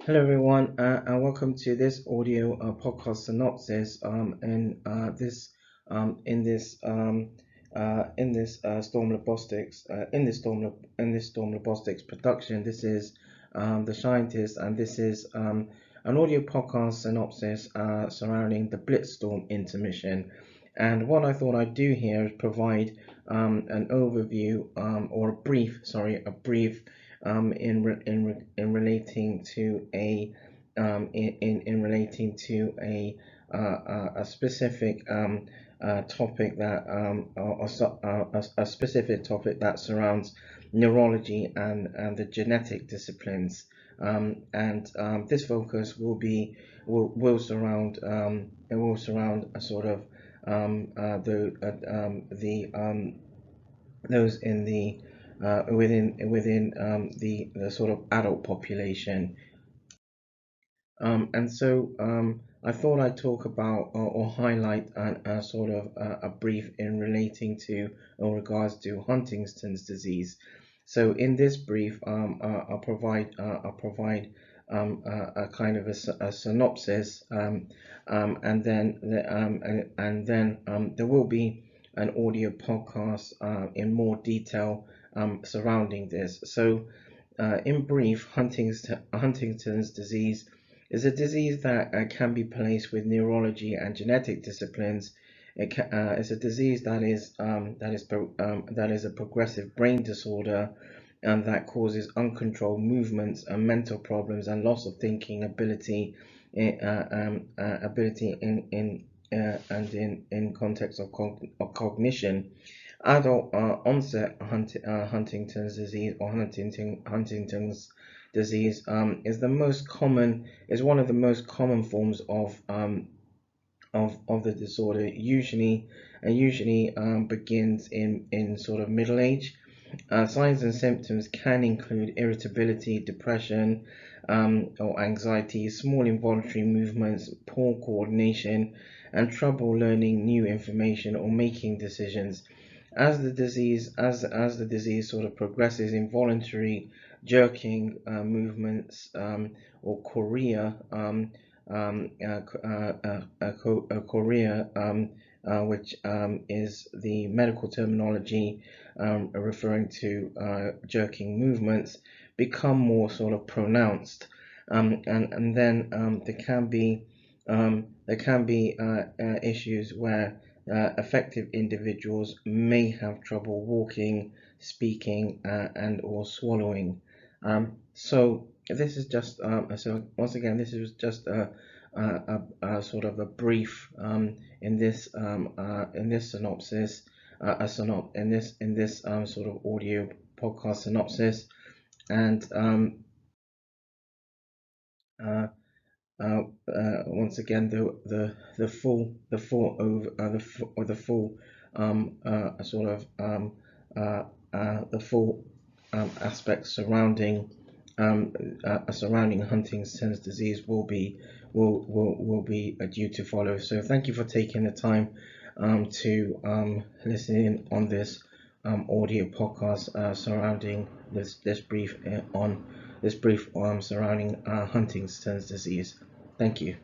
Hello everyone, and welcome to this audio podcast synopsis. In this Storm Robotics Storm Robotics production. This is the Shientist, and this is an audio podcast synopsis surrounding the Blittztorm intermission. And what I thought I'd do here is provide an overview or a brief in relating to a specific topic that a specific topic that surrounds neurology and the genetic disciplines. And This focus will surround a sort of the those in the within the sort of adult population. And so I thought I'd talk about or highlight a sort of a brief in relating to or regards to Huntington's disease. So in this brief, I'll provide a kind of a synopsis, and then there will be an audio podcast in more detail surrounding this. So in brief, Huntington's disease is a disease that can be placed with neurology and genetic disciplines. It's a disease that is a progressive brain disorder, and that causes uncontrolled movements and mental problems and loss of thinking ability, ability in context of cognition. Adult-onset Huntington's disease or Huntington's disease is one of the most common forms of the disorder. Usually begins in sort of middle age. Signs and symptoms can include irritability, depression, or anxiety, small involuntary movements, poor coordination, and trouble learning new information or making decisions. As the disease sort of progresses, involuntary jerking movements, or chorea, chorea, which is the medical terminology referring to jerking movements, become more sort of pronounced. And then there can be issues where affected individuals may have trouble walking, speaking, and or swallowing. So this is just so once again, this is just a sort of a brief in this synopsis, in this sort of audio podcast synopsis. And uh, Once again, the full over the full sort of the full aspects surrounding Huntington's disease will be due to follow. So thank you for taking the time to listen in on this audio podcast surrounding this brief surrounding Huntington's disease. Thank you.